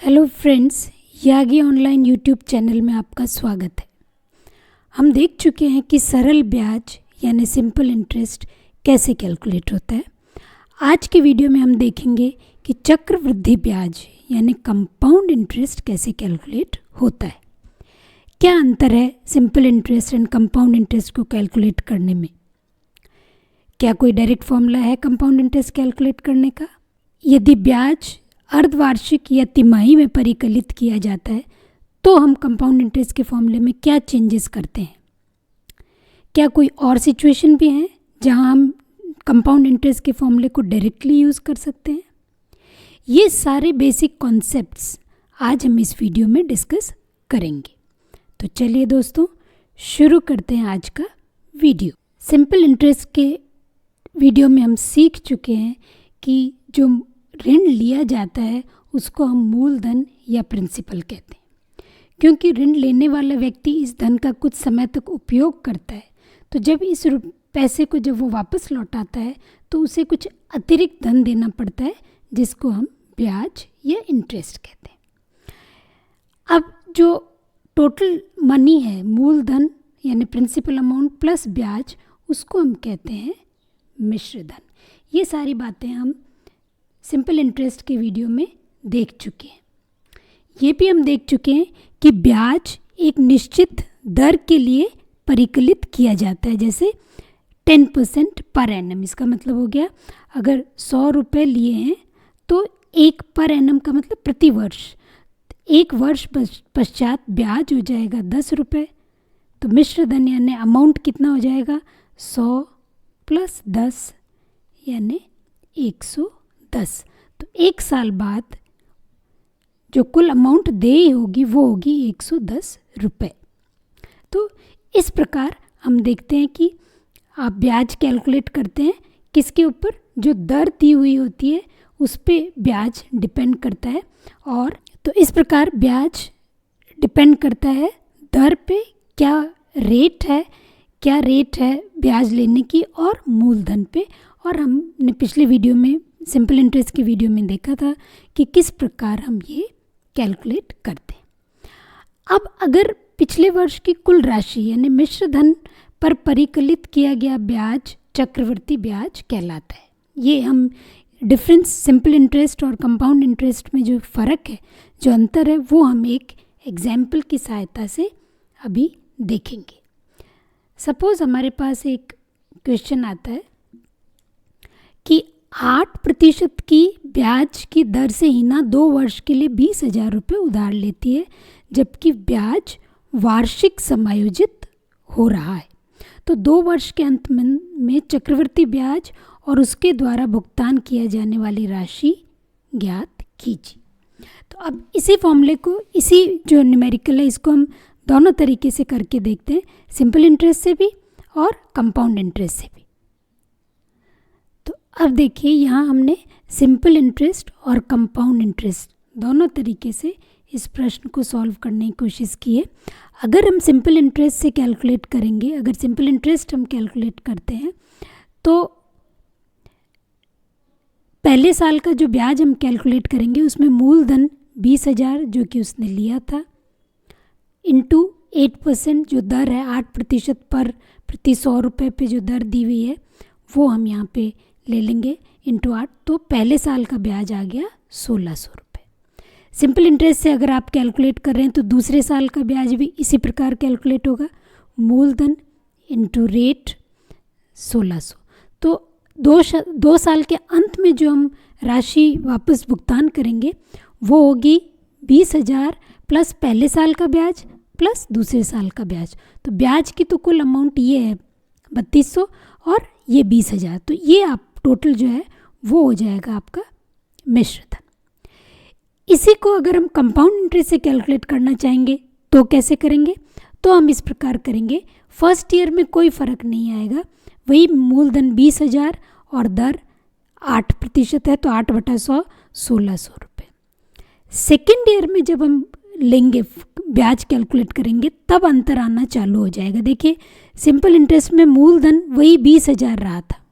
Hello friends, यागी online YouTube channel में आपका स्वागत है। हम देख चुके हैं कि सरल ब्याज यानी सिंपल इंटरेस्ट कैसे कैलकुलेट होता है। आज के वीडियो में हम देखेंगे कि चक्रवृद्धि ब्याज यानी कंपाउंड इंटरेस्ट कैसे कैलकुलेट होता है। क्या अंतर है simple interest and compound interest को कैलकुलेट करने में? क्या कोई डायरेक्ट फॉर्मूला है कंपाउंड इंटरेस्ट कैलकुलेट करने का? यदि ब्याज अर्धवार्षिक या तिमाही में परिकलित किया जाता है तो हम कंपाउंड इंटरेस्ट के फॉर्मूले में क्या चेंजेस करते हैं? क्या कोई और सिचुएशन भी है जहां हम कंपाउंड इंटरेस्ट के फॉर्मूले को डायरेक्टली यूज़ कर सकते हैं? ये सारे बेसिक कॉन्सेप्ट्स आज हम इस वीडियो में डिस्कस करेंगे। तो चलिए दोस्तों, शुरू करते हैं आज का वीडियो। सिंपल इंटरेस्ट के वीडियो में हम सीख चुके हैं कि जो ऋण लिया जाता है उसको हम मूलधन या प्रिंसिपल कहते हैं, क्योंकि ऋण लेने वाला व्यक्ति इस धन का कुछ समय तक उपयोग करता है। तो जब इस पैसे को जब वो वापस लौटाता है तो उसे कुछ अतिरिक्त धन देना पड़ता है, जिसको हम ब्याज या इंटरेस्ट कहते हैं। अब जो टोटल मनी है, मूलधन यानी प्रिंसिपल अमाउंट प्लस ब्याज, उसको हम कहते हैं मिश्र धन। ये सारी बातें हम सिंपल इंटरेस्ट के वीडियो में देख चुके हैं। ये भी हम देख चुके हैं कि ब्याज एक निश्चित दर के लिए परिकलित किया जाता है, जैसे 10% पर एनम। इसका मतलब हो गया, अगर 100 रुपये लिए हैं तो 1 पर एनम का मतलब प्रति वर्ष, 1 वर्ष पश्चात ब्याज हो जाएगा 10 रुपये। तो मिश्र धन यानी अमाउंट कितना हो जाएगा? 100 + 10 यानी 110। तो 1 साल बाद जो कुल अमाउंट देय होगी वो होगी 110 रुपये। तो इस प्रकार हम देखते हैं कि आप ब्याज कैलकुलेट करते हैं किसके ऊपर? जो दर दी हुई होती है उस पर ब्याज डिपेंड करता है। और तो इस प्रकार ब्याज डिपेंड करता है दर पे, क्या रेट है ब्याज लेने की, और मूलधन पे। और हमने पिछले वीडियो में, सिंपल इंटरेस्ट की वीडियो में देखा था कि किस प्रकार हम ये कैलकुलेट करते हैं। अब अगर पिछले वर्ष की कुल राशि यानी मिश्र धन पर परिकलित किया गया ब्याज चक्रवृद्धि ब्याज कहलाता है। ये हम डिफरेंस सिंपल इंटरेस्ट और कंपाउंड इंटरेस्ट में जो फ़र्क है, जो अंतर है, वो हम एक एग्जाम्पल की सहायता से अभी देखेंगे। सपोज़ हमारे पास एक क्वेश्चन आता है कि 8% की ब्याज की दर से हिना 2 वर्ष के लिए 20,000 रुपये उधार लेती है, जबकि ब्याज वार्षिक समायोजित हो रहा है। तो 2 वर्ष के अंत में चक्रवृद्धि ब्याज और उसके द्वारा भुगतान किया जाने वाली राशि ज्ञात कीजिए। तो अब इसी फॉर्मूले को, इसी जो न्यूमेरिकल है, इसको हम दोनों तरीके से करके देखते हैं, सिंपल इंटरेस्ट से भी और कंपाउंड इंटरेस्ट से भी। अब देखिए, यहाँ हमने सिंपल इंटरेस्ट और कंपाउंड इंटरेस्ट दोनों तरीके से इस प्रश्न को सॉल्व करने की कोशिश की है। अगर हम सिंपल इंटरेस्ट से कैलकुलेट करेंगे, अगर सिंपल इंटरेस्ट हम कैलकुलेट करते हैं तो पहले साल का जो ब्याज हम कैलकुलेट करेंगे उसमें मूलधन 20,000 जो कि उसने लिया था, इंटू 8% जो दर है, 8% पर प्रति 100 रुपये पे जो दर दी हुई है वो हम यहाँ पे ले लेंगे, इंटू 8। तो पहले साल का ब्याज आ गया 1,600 रुपये। सिंपल इंटरेस्ट से अगर आप कैलकुलेट कर रहे हैं तो दूसरे साल का ब्याज भी इसी प्रकार कैलकुलेट होगा, मूलधन इंटू रेट 1,600। तो 2 साल के अंत में जो हम राशि वापस भुगतान करेंगे वो होगी 20,000 प्लस पहले साल का ब्याज प्लस दूसरे साल का ब्याज। तो ब्याज की तो कुल अमाउंट ये है 3200 और ये 20,000। तो ये आप टोटल जो है वो हो जाएगा आपका मिश्र धन। इसी को अगर हम कंपाउंड इंटरेस्ट से कैलकुलेट करना चाहेंगे तो कैसे करेंगे? तो हम इस प्रकार करेंगे, फर्स्ट ईयर में कोई फ़र्क नहीं आएगा, वही मूलधन 20,000 और दर 8% है, तो 8/100 1,600 रुपये। सेकेंड ईयर में जब हम लेंगे, ब्याज कैलकुलेट करेंगे, तब अंतर आना चालू हो जाएगा। देखिए, सिंपल इंटरेस्ट में मूलधन वही 20,000 रहा था,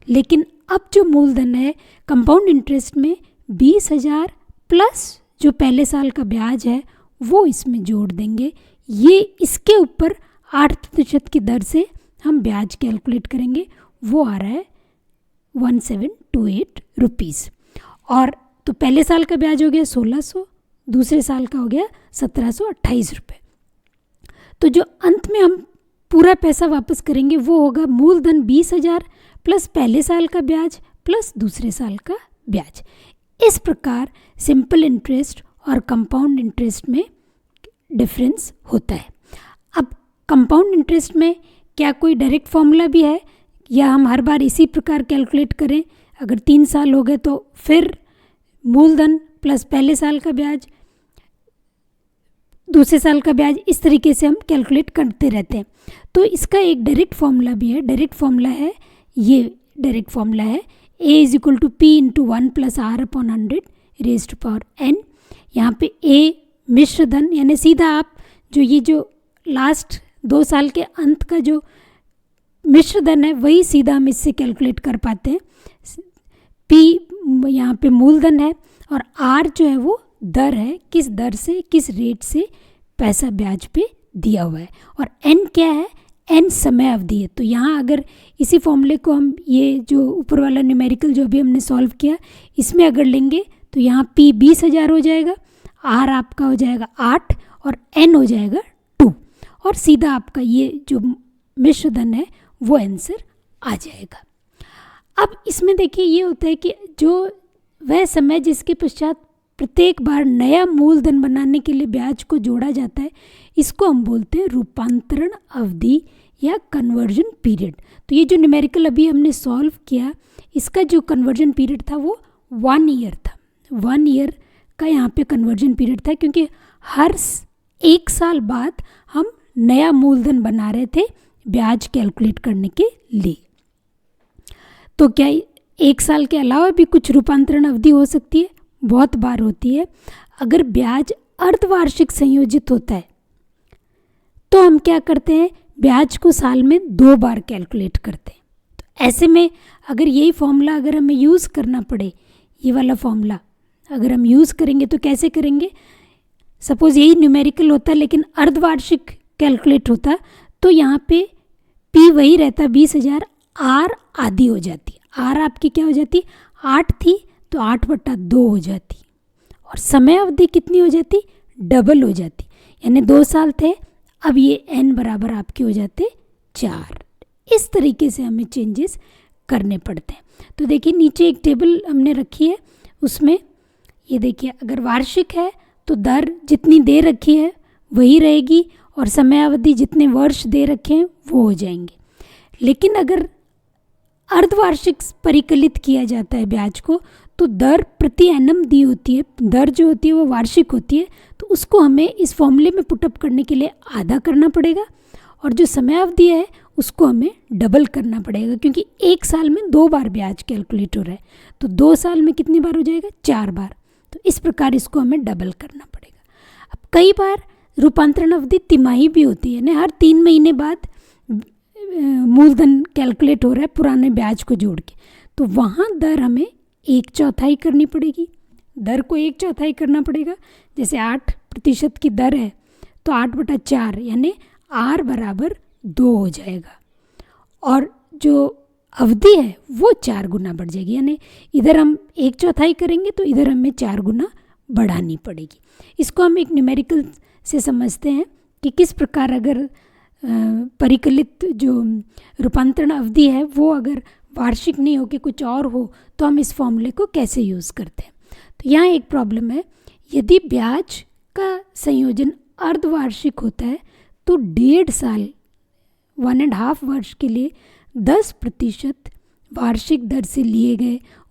लेकिन अब जो मूलधन है कंपाउंड इंटरेस्ट में 20,000 प्लस जो पहले साल का ब्याज है वो इसमें जोड़ देंगे। ये इसके ऊपर 8% की दर से हम ब्याज कैलकुलेट करेंगे, वो आ रहा है 1728 रुपीज़। और तो पहले साल का ब्याज हो गया 1600, दूसरे साल का हो गया 1728 रुपये। तो जो अंत में हम पूरा पैसा वापस करेंगे वो होगा मूलधन 20,000 प्लस पहले साल का ब्याज प्लस दूसरे साल का ब्याज। इस प्रकार सिंपल इंटरेस्ट और कंपाउंड इंटरेस्ट में डिफरेंस होता है। अब कंपाउंड इंटरेस्ट में क्या कोई डायरेक्ट फॉर्मूला भी है या हम हर बार इसी प्रकार कैलकुलेट करें? अगर 3 साल हो गए तो फिर मूलधन प्लस पहले साल का ब्याज दूसरे साल का ब्याज, इस तरीके से हम कैलकुलेट करते रहते हैं। तो इसका एक डायरेक्ट फॉर्मूला भी है। डायरेक्ट फॉर्मूला है, ये डायरेक्ट फॉर्मूला है A = P × 1 + R/100 raised to power n। यहाँ पे A मिश्र धन, यानी सीधा आप जो लास्ट 2 साल के अंत का जो मिश्र धन है वही सीधा हम इससे कैलकुलेट कर पाते हैं। P यहाँ पे मूलधन है और R जो है वो दर है, किस दर से किस रेट से पैसा ब्याज पे दिया हुआ है, और n क्या है? n समय अवधि है। तो यहाँ अगर इसी फॉर्मूले को हम ये जो ऊपर वाला न्यूमेरिकल जो भी हमने सॉल्व किया इसमें अगर लेंगे तो यहाँ P 20,000 हो जाएगा, R आपका हो जाएगा 8 और n हो जाएगा 2, और सीधा आपका ये जो मिश्र धन है वो आंसर आ जाएगा। अब इसमें देखिए ये होता है कि जो वह समय जिसके पश्चात प्रत्येक बार नया मूलधन बनाने के लिए ब्याज को जोड़ा जाता है, इसको हम बोलते हैं रूपांतरण अवधि या कन्वर्जन पीरियड। तो ये जो न्यूमेरिकल अभी हमने सॉल्व किया, इसका जो कन्वर्जन पीरियड था वो 1 ईयर था। 1 ईयर का यहाँ पे कन्वर्जन पीरियड था, क्योंकि हर 1 साल बाद हम नया मूलधन बना रहे थे ब्याज कैलकुलेट करने के लिए। तो क्या 1 साल के अलावा भी कुछ रूपांतरण अवधि हो सकती है? बहुत बार होती है। अगर ब्याज अर्धवार्षिक संयोजित होता है तो हम क्या करते हैं, ब्याज को साल में 2 बार कैलकुलेट करते हैं। तो ऐसे में अगर यही फॉर्मूला अगर हमें यूज़ करना पड़े, ये वाला फॉर्मूला अगर हम यूज़ करेंगे तो कैसे करेंगे? सपोज़ यही न्यूमेरिकल होता लेकिन अर्धवार्षिक कैलकुलेट होता, तो यहाँ पे P वही रहता 20,000, R आधी हो जाती, R आपकी क्या हो जाती? 8 थी तो 8/2 हो जाती, और समय अवधि कितनी हो जाती? डबल हो जाती, यानी 2 साल थे, अब ये n बराबर आपके हो जाते 4। इस तरीके से हमें चेंजेस करने पड़ते हैं। तो देखिए नीचे एक टेबल हमने रखी है, उसमें ये देखिए अगर वार्षिक है तो दर जितनी दे रखी है वही रहेगी, और समय अवधि जितने वर्ष दे रखे हैं वो हो जाएंगे। लेकिन अगर अर्धवार्षिक परिकलित किया जाता है ब्याज को, तो दर प्रति एनम दी होती है, दर जो होती है वो वार्षिक होती है, तो उसको हमें इस फॉर्मूले में पुटअप करने के लिए आधा करना पड़ेगा, और जो समय अवधि है उसको हमें डबल करना पड़ेगा, क्योंकि 1 साल में 2 बार ब्याज कैलकुलेट हो रहा है, तो 2 साल में कितनी बार हो जाएगा? 4 बार। तो इस प्रकार इसको हमें डबल करना पड़ेगा। अब कई बार रूपांतरण अवधि तिमाही भी होती है, यानी हर 3 महीने बाद मूलधन कैलकुलेट हो रहा है पुराने ब्याज को जोड़ के, तो वहाँ दर हमें 1/4 करनी पड़ेगी, दर को 1/4 करना पड़ेगा। जैसे 8% की दर है तो 8/4 यानी R = 2 हो जाएगा, और जो अवधि है वो 4 गुना बढ़ जाएगी, यानी इधर हम 1/4 करेंगे तो इधर हमें 4 गुना बढ़ानी पड़ेगी। इसको हम एक न्यूमेरिकल से समझते हैं कि किस प्रकार अगर परिकलित जो रूपांतरण अवधि है वो अगर वार्षिक नहीं हो के कुछ और हो तो हम इस फॉर्मूले को कैसे यूज़ करते हैं। तो यहाँ एक प्रॉब्लम है, यदि ब्याज का संयोजन अर्धवार्षिक होता है तो 1.5 साल 1.5 वर्ष के लिए 10% वार्षिक दर से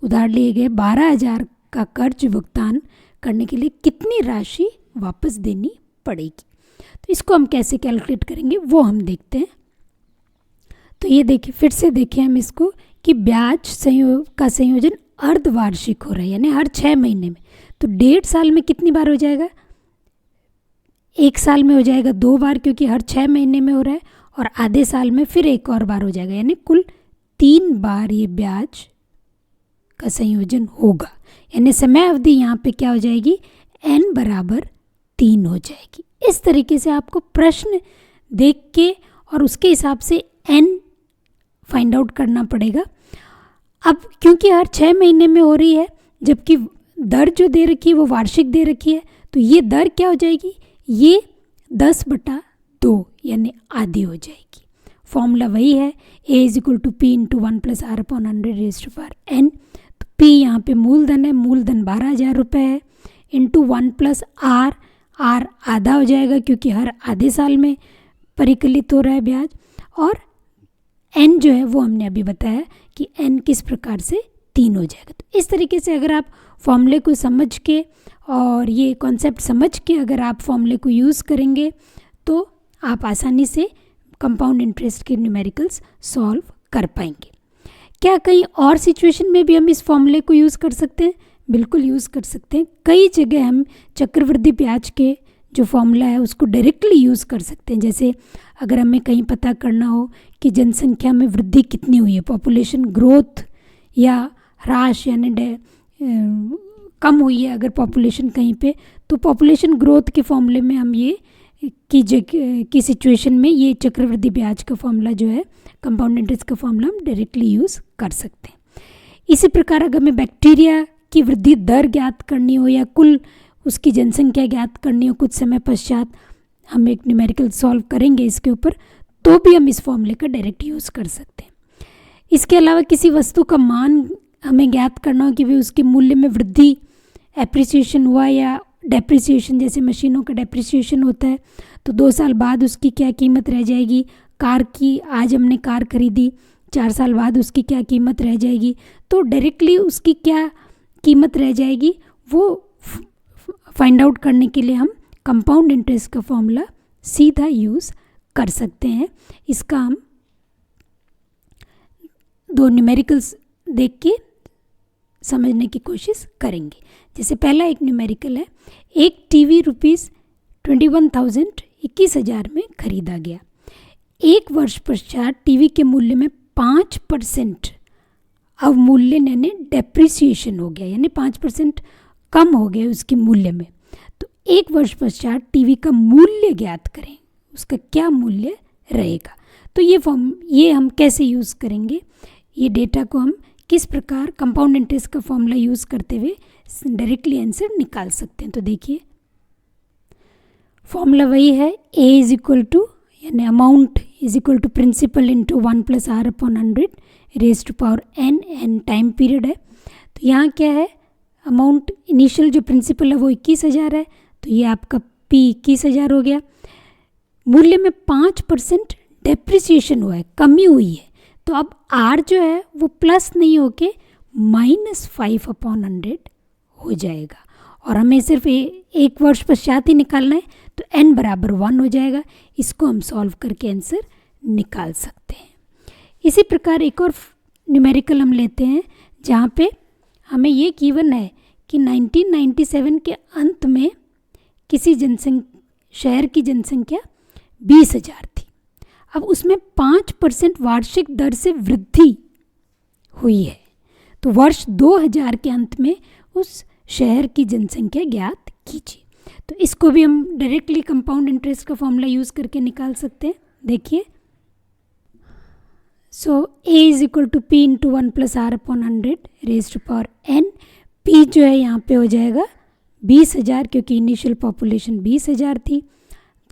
उधार लिए गए 12,000 का कर्ज भुगतान करने के लिए कितनी राशि वापस देनी पड़ेगी। तो इसको हम कैसे कैलकुलेट करेंगे वो हम देखते हैं। तो ये देखिए, फिर से देखें हम इसको कि ब्याज का संयोजन अर्धवार्षिक हो रहा है, यानी हर 6 महीने में, तो 1.5 साल में कितनी बार हो जाएगा? 1 साल में हो जाएगा 2 बार, क्योंकि हर 6 महीने में हो रहा है, और आधे साल में फिर एक और बार हो जाएगा, यानी कुल 3 बार ये ब्याज का संयोजन होगा। यानी समय अवधि यहाँ पे क्या हो जाएगी? n बराबर 3 हो जाएगी। इस तरीके से आपको प्रश्न देख के और उसके हिसाब से n फाइंड आउट करना पड़ेगा। अब क्योंकि हर 6 महीने में हो रही है, जबकि दर जो दे रखी है वो वार्षिक दे रखी है, तो ये दर क्या हो जाएगी, ये 10/2 यानी आधी हो जाएगी। फॉर्मूला वही है, a = p × 1 + r/100n। तो p यहाँ पे मूलधन है, मूलधन 12,000 रुपये है, इंटू 1 + r, r आधा हो जाएगा क्योंकि हर आधे साल में परिकलित हो रहा है ब्याज, और n जो है वो हमने अभी बताया कि n किस प्रकार से 3 हो जाएगा। तो इस तरीके से अगर आप फॉर्मूले को समझ के और ये कॉन्सेप्ट समझ के अगर आप फॉर्मूले को यूज़ करेंगे तो आप आसानी से कंपाउंड इंटरेस्ट के न्यूमेरिकल्स सॉल्व कर पाएंगे। क्या कहीं और सिचुएशन में भी हम इस फॉर्मूले को यूज़ कर सकते हैं? बिल्कुल यूज़ कर सकते हैं। कई जगह हम चक्रवृद्धि ब्याज के जो फॉर्मूला है उसको डायरेक्टली यूज़ कर सकते हैं। जैसे अगर हमें कहीं पता करना हो कि जनसंख्या में वृद्धि कितनी हुई है, पॉपुलेशन ग्रोथ या ह्रास यानी कम हुई है अगर पॉपुलेशन कहीं पे, तो पॉपुलेशन ग्रोथ के फॉर्मूले में हम ये की सिचुएशन में ये चक्रवृद्धि ब्याज का फॉर्मूला जो है, कंपाउंड इंटरेस्ट का फॉर्मूला हम डायरेक्टली यूज़ कर सकते हैं। इसी प्रकार अगर हमें बैक्टीरिया की वृद्धि दर ज्ञात करनी हो या कुल उसकी जनसंख्या ज्ञात करनी हो कुछ समय पश्चात, हम एक न्यूमेरिकल सॉल्व करेंगे इसके ऊपर, तो भी हम इस फॉर्मूले का डायरेक्ट यूज़ कर सकते हैं। इसके अलावा किसी वस्तु का मान हमें ज्ञात करना हो कि भाई उसके मूल्य में वृद्धि, एप्रिसिएशन हुआ या डेप्रिसिएशन, जैसे मशीनों का डेप्रिसिएशन होता है तो 2 साल बाद उसकी क्या कीमत रह जाएगी, कार की आज हमने कार खरीदी 4 साल बाद उसकी क्या कीमत रह जाएगी, तो डायरेक्टली उसकी क्या कीमत रह जाएगी वो फाइंड आउट करने के लिए हम कंपाउंड इंटरेस्ट का फॉर्मूला सीधा यूज़ कर सकते हैं। इसका हम 2 न्यूमेरिकल्स देख के समझने की कोशिश करेंगे। जैसे पहला एक न्यूमेरिकल है, एक टीवी ₹21,000 21,000 में खरीदा गया। 1 वर्ष पश्चात टीवी के मूल्य में 5% अवमूल्यन यानी डेप्रिसिएशन हो गया, यानी 5% कम हो गया उसके मूल्य में। तो 1 वर्ष पश्चात टीवी का मूल्य ज्ञात करें, उसका क्या मूल्य रहेगा। तो ये हम कैसे यूज़ करेंगे, ये डेटा को हम किस प्रकार कंपाउंड इंटरेस्ट का फॉर्मूला यूज़ करते हुए डायरेक्टली आंसर निकाल सकते हैं। तो देखिए फॉर्मूला वही है, a = यानी amount = principal into 1 + r/100 n time period है। तो यहाँ क्या है, अमाउंट इनिशियल जो प्रिंसिपल है वो 21,000 है, तो ये आपका p 21,000 हो गया। मूल्य में 5% डेप्रिसिएशन हुआ है, कमी हुई है, तो अब r जो है वो प्लस नहीं होके -5/100 हो जाएगा, और हमें सिर्फ 1 वर्ष पश्चात ही निकालना है, तो n बराबर 1 हो जाएगा। इसको हम सॉल्व करके आंसर निकाल सकते हैं। इसी प्रकार एक और न्यूमेरिकल हम लेते हैं जहाँ पे हमें ये गिवन है कि 1997 के अंत में किसी शहर की जनसंख्या 20,000 थी। अब उसमें 5% वार्षिक दर से वृद्धि हुई है, तो वर्ष 2000 के अंत में उस शहर की जनसंख्या ज्ञात कीजिए। तो इसको भी हम डायरेक्टली कंपाउंड इंटरेस्ट का फॉर्मूला यूज़ करके निकाल सकते हैं। देखिए, सो a = p × 1 + r/100 p जो है यहाँ पे हो जाएगा 20,000, क्योंकि इनिशियल पॉपुलेशन 20,000 थी।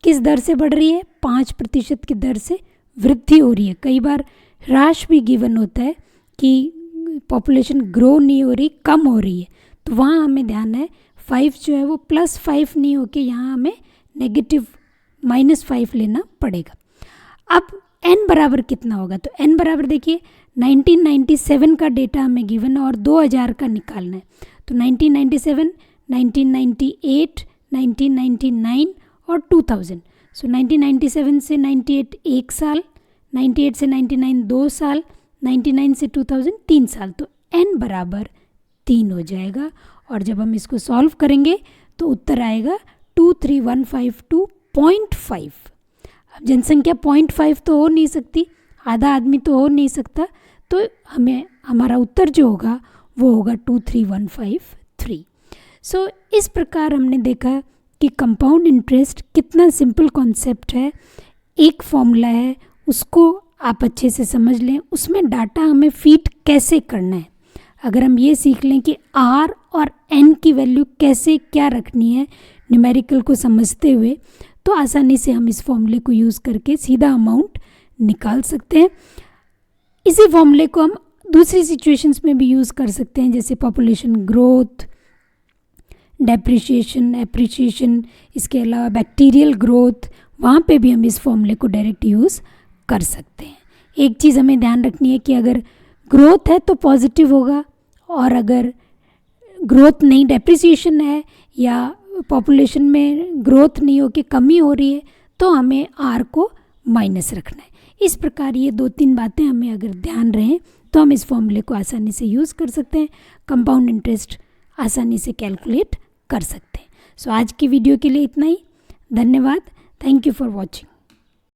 किस दर से बढ़ रही है, 5% की दर से वृद्धि हो रही है। कई बार ह्रास भी गिवन होता है कि पॉपुलेशन ग्रो नहीं हो रही, कम हो रही है, तो वहाँ हमें ध्यान है 5 जो है वो +5 नहीं होके यहाँ हमें -5 लेना पड़ेगा। अब n बराबर कितना होगा, तो n बराबर देखिए 1997 का डेटा हमें गिवन है और 2000 का निकालना है। तो 1997, 1998, 1999 और 2000। सो 1997 से 98 1 साल, 98 से 99 2 साल, 99 से 2000 3 साल, तो n बराबर 3 हो जाएगा। और जब हम इसको सॉल्व करेंगे तो उत्तर आएगा 23,152.5। अब जनसंख्या 0.5 तो हो नहीं सकती, आधा आदमी तो हो नहीं सकता, तो हमें हमारा उत्तर जो होगा वो होगा 23,153। सो इस प्रकार हमने देखा कि कंपाउंड इंटरेस्ट कितना सिंपल कॉन्सेप्ट है, एक फॉर्मूला है, उसको आप अच्छे से समझ लें, उसमें डाटा हमें फीड कैसे करना है। अगर हम ये सीख लें कि आर और एन की वैल्यू कैसे क्या रखनी है न्यूमेरिकल को समझते हुए, तो आसानी से हम इस फॉर्मूले को यूज़ करके सीधा अमाउंट निकाल सकते हैं। इसी फॉर्मूले को हम दूसरी सिचुएशंस में भी यूज़ कर सकते हैं, जैसे पॉपुलेशन ग्रोथ, डेप्रिशिएशन, एप्रिशिएशन, इसके अलावा बैक्टीरियल ग्रोथ, वहाँ पे भी हम इस फॉर्मूले को डायरेक्ट यूज़ कर सकते हैं। एक चीज़ हमें ध्यान रखनी है कि अगर ग्रोथ है तो पॉजिटिव होगा, और अगर ग्रोथ नहीं, डेप्रिसिएशन है या पॉपुलेशन में ग्रोथ नहीं हो के कमी हो रही है, तो हमें आर को माइनस रखना है। इस प्रकार ये 2-3 बातें हमें अगर ध्यान रहें तो हम इस फॉर्मूले को आसानी से यूज़ कर सकते हैं, कंपाउंड इंटरेस्ट आसानी से कैलकुलेट कर सकते हैं। सो आज की वीडियो के लिए इतना ही। धन्यवाद। Thank you for watching.